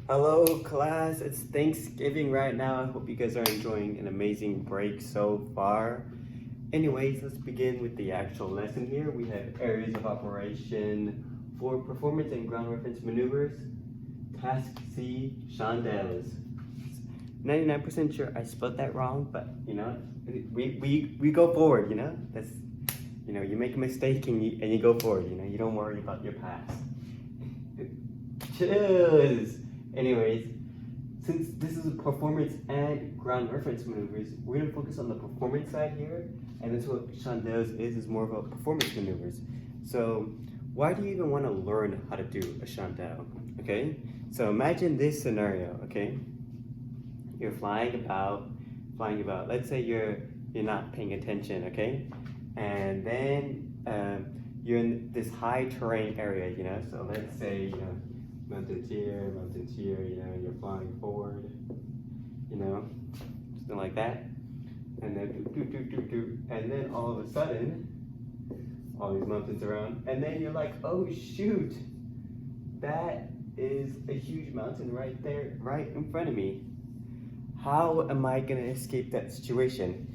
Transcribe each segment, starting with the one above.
Hello, class. It's Thanksgiving right now. I hope you guys are enjoying an amazing break so far. Anyways, let's begin with the actual lesson here. We have areas of operation for performance and ground reference maneuvers. Task C, Chandels. 99% sure I spelled that wrong, but we go forward, That's you make a mistake and you go forward, you don't worry about your past. Cheers! Anyways, since this is a performance and ground reference maneuvers, we're gonna focus on the performance side here, and that's what Chandel's is more of a performance maneuvers. So why do you even want to learn how to do a Chandel? Okay, so imagine this scenario. Okay, you're flying about. Let's say you're not paying attention. Okay, and then you're in this high terrain area. So let's say mountains here, you're flying forward, something like that. And then and then all of a sudden, all these mountains around, and then you're like, oh shoot, that is a huge mountain right there, right in front of me. How am I gonna escape that situation?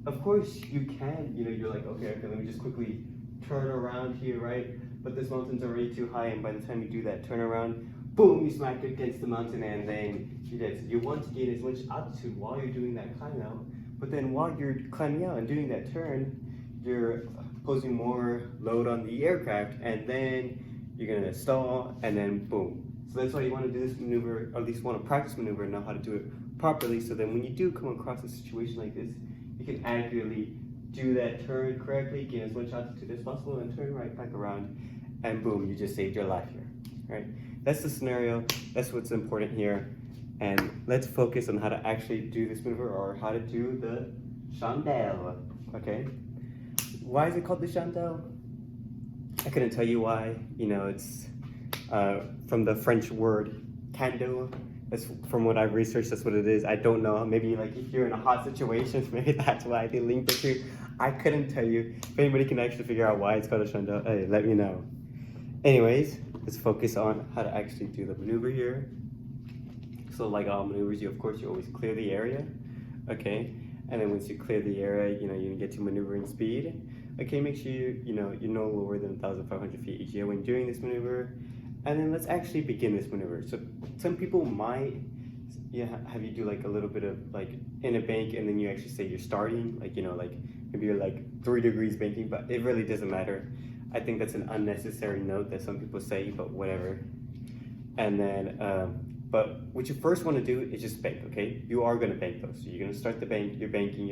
Of course you can, you're like, okay, let me just quickly turn around here, right? But this mountain's already too high, and by the time you do that turnaround, boom, you smack against the mountain, and then you're dead. So you want to gain as much altitude while you're doing that climb out, but then while you're climbing out and doing that turn, you're posing more load on the aircraft, and then you're gonna stall, and then boom. So that's why you want to do this maneuver, or at least want to practice maneuver and know how to do it properly, so then when you do come across a situation like this, you can accurately do that turn correctly, gain as much altitude as possible, and turn right back around, and boom, you just saved your life here, right? That's the scenario, that's what's important here, and let's focus on how to actually do this maneuver, or how to do the Chandel, okay? Why is it called the Chandel? I couldn't tell you why. It's from the French word candle. That's from what I've researched, that's what it is. I don't know, maybe like if you're in a hot situation, maybe that's why they linked it to. I couldn't tell you. If anybody can actually figure out why it's called a Chandel, hey, let me know. Anyways, let's focus on how to actually do the maneuver here. So like all maneuvers, you always clear the area, okay? And then once you clear the area, you get to maneuvering speed. Okay, make sure you're no lower than 1,500 feet each year when doing this maneuver. And then let's actually begin this maneuver. So some people might have you do like a little bit of like in a bank, and then you actually say you're starting, like maybe you're like 3 degrees banking, but it really doesn't matter. I think that's an unnecessary note that some people say, but whatever. And then, but what you first want to do is just bank, okay? You are going to bank though. So you're going to start the bank, you're banking,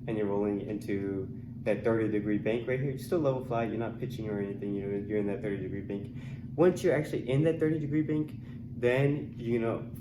and you're rolling into that 30-degree bank right here. You're still level fly, you're not pitching or anything, you're in that 30-degree bank. Once you're actually in that 30-degree bank, then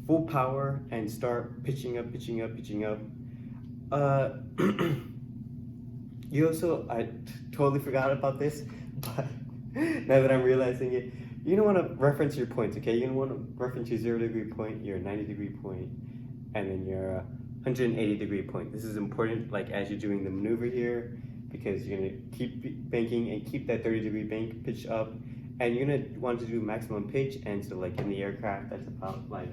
full power and start pitching up. You also, I totally forgot about this, but now that I'm realizing it, you're gonna want to reference your points, okay? You're gonna want to reference your 0-degree point, your 90-degree point, and then your 180-degree point. This is important, like as you're doing the maneuver here, because you're gonna keep banking and keep that 30-degree bank pitch up, and you're gonna want to do maximum pitch. And so like in the aircraft, that's about like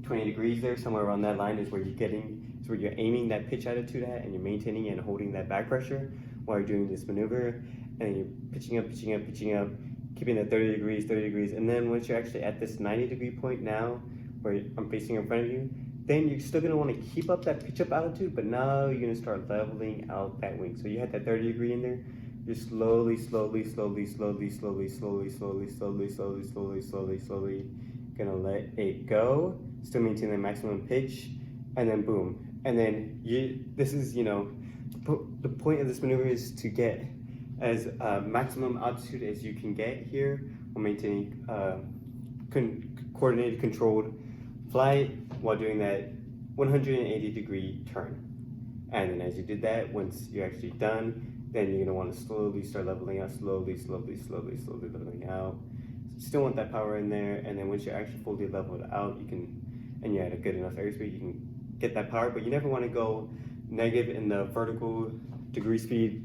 20 degrees there, somewhere around that line is where you're aiming that pitch attitude at, and you're maintaining and holding that back pressure while you're doing this maneuver, and you're pitching up, keeping that 30 degrees, and then once you're actually at this 90-degree point now, where I'm facing in front of you, then you're still gonna want to keep up that pitch up altitude, but now you're gonna start leveling out that wing. So you had that 30 degree in there, you're slowly gonna let it go, still maintain the maximum pitch, and then boom. And then the point of this maneuver is to get as maximum altitude as you can get here while maintaining coordinated, controlled flight while doing that 180-degree turn. And then as you did that, once you're actually done, then you're gonna want to slowly start leveling out, slowly leveling out. Still want that power in there, and then once you're actually fully leveled out, and you're at a good enough airspeed, you can get that power, but you never want to go negative in the vertical degree speed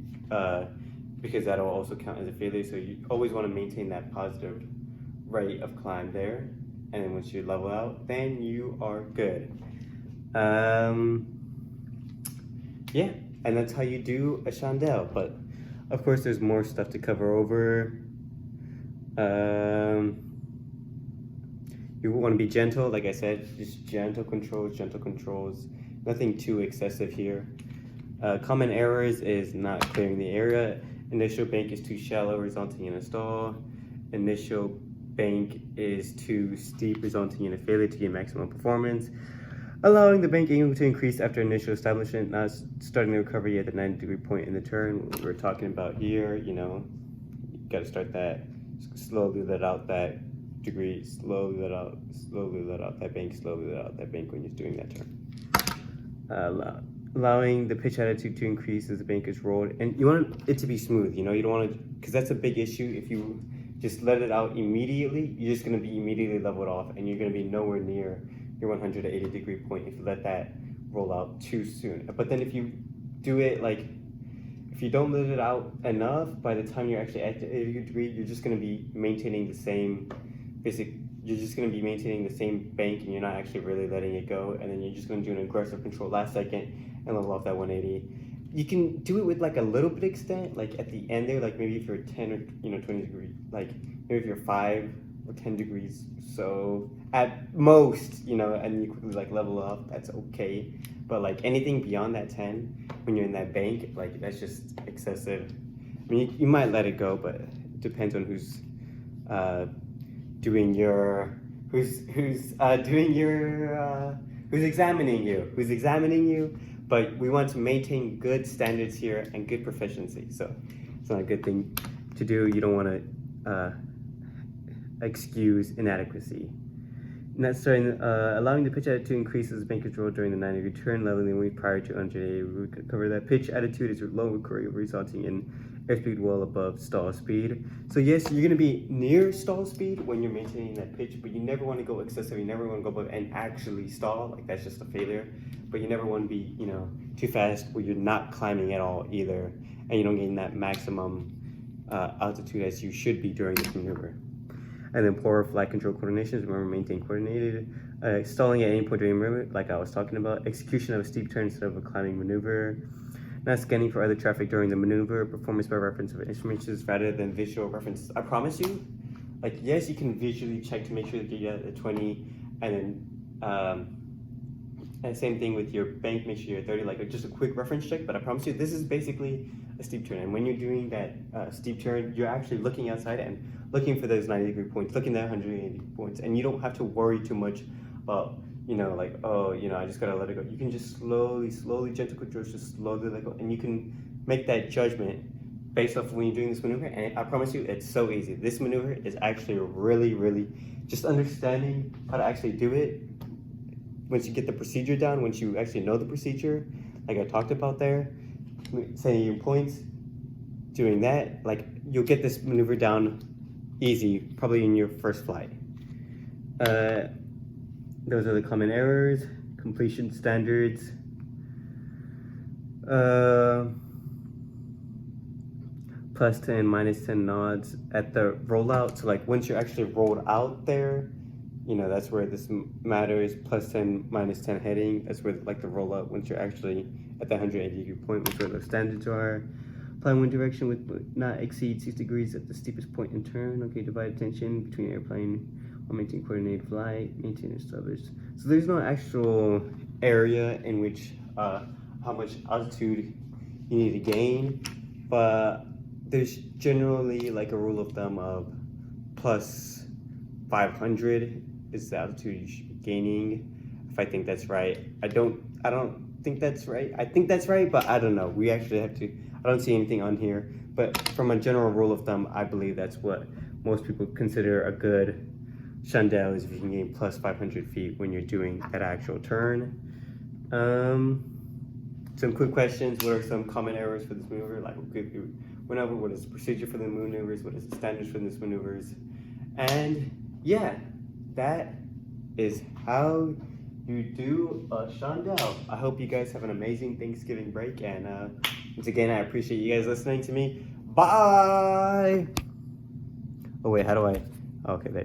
because that'll also count as a failure. So you always want to maintain that positive rate of climb there. And then once you level out, then you are good. Yeah, and that's how you do a Chandel. But of course, there's more stuff to cover over. You want to be gentle, like I said, just gentle controls, nothing too excessive here. Common errors is not clearing the area. Initial bank is too shallow, resulting in a stall. Initial bank is too steep, resulting in a failure to gain maximum performance. Allowing the bank angle to increase after initial establishment, not starting the recovery at the 90-degree point in the turn. What we're talking about here, you got to start that, slowly let out that degree, slowly let out that bank, slowly let out that bank when you're doing that turn. Allowing the pitch attitude to increase as the bank is rolled, and you want it to be smooth. You don't want to, because that's a big issue. If you just let it out immediately, you're just going to be immediately leveled off, and you're going to be nowhere near your 180-degree point if you let that roll out too soon. But then if you do it if you don't let it out enough, by the time you're actually at the 80-degree, you're just going to be maintaining the same you're just going to be maintaining the same bank, and you're not actually really letting it go, and then you're just going to do an aggressive control last second and level off that 180. You can do it with a little bit extent, at the end there, maybe if you're 10 or 20 degrees, maybe if you're 5 or 10 degrees, so at most, and you quickly level up, that's okay. But anything beyond that 10, when you're in that bank, that's just excessive. I mean, you might let it go, but it depends on who's examining you. But we want to maintain good standards here and good proficiency. So it's not a good thing to do. You don't want to excuse inadequacy. And that's allowing the pitch attitude to increase as the bank is rolled during the 90-degree turn, leveling the wave prior to 180. We could cover that. Pitch attitude is low recovery, resulting in airspeed well above stall speed. So yes, you're going to be near stall speed when you're maintaining that pitch, but you never want to go excessive. You never want to go above and actually stall. That's just a failure. But you never want to be, too fast where you're not climbing at all either, and you don't gain that maximum altitude as you should be during this maneuver. And then poor flight control coordination, remember, maintain coordinated. Stalling at any point during the maneuver, like I was talking about. Execution of a steep turn instead of a climbing maneuver. Not scanning for other traffic during the maneuver. Performance by reference of instruments rather than visual references. I promise you, yes, you can visually check to make sure that you get a 20, and then and same thing with your bank, make sure you're 30, just a quick reference check. But I promise you, this is basically a steep turn. And when you're doing that steep turn, you're actually looking outside and looking for those 90-degree points, looking at 180 points. And you don't have to worry too much about, I just gotta let it go. You can just slowly, gentle controls, just slowly let go. And you can make that judgment based off of when you're doing this maneuver. And I promise you, it's so easy. This maneuver is actually really, really just understanding how to actually do it. Once you get the procedure down, once you actually know the procedure, like I talked about there, setting your points, doing that, you'll get this maneuver down easy, probably in your first flight. Those are the common errors, completion standards. Plus 10, minus 10 nods at the rollout. So once you're actually rolled out there, that's where this matters. Plus 10, minus 10 heading. That's where the rollout, once you're actually at the 180-degree point, which where those standards are. Apply wind direction with not exceed 6 degrees at the steepest point in turn. Okay, divide attention between airplane while maintaining coordinated flight, maintain established. So there's no actual area in which how much altitude you need to gain, but there's generally a rule of thumb of plus 500 is the altitude you should be gaining. If I think that's right, I don't think that's right. I think that's right, but I don't know. We actually have to. I don't see anything on here, but from a general rule of thumb, I believe that's what most people consider a good Chandel is if you can gain plus 500 feet when you're doing that actual turn. Some quick questions. What are some common errors for this maneuver? Went over what is the procedure for the maneuvers, what is the standards for these maneuvers, and yeah, that is how you do a Chandel. I hope you guys have an amazing Thanksgiving break, and once again, I appreciate you guys listening to me. Bye. Oh wait, how do I? Okay, there.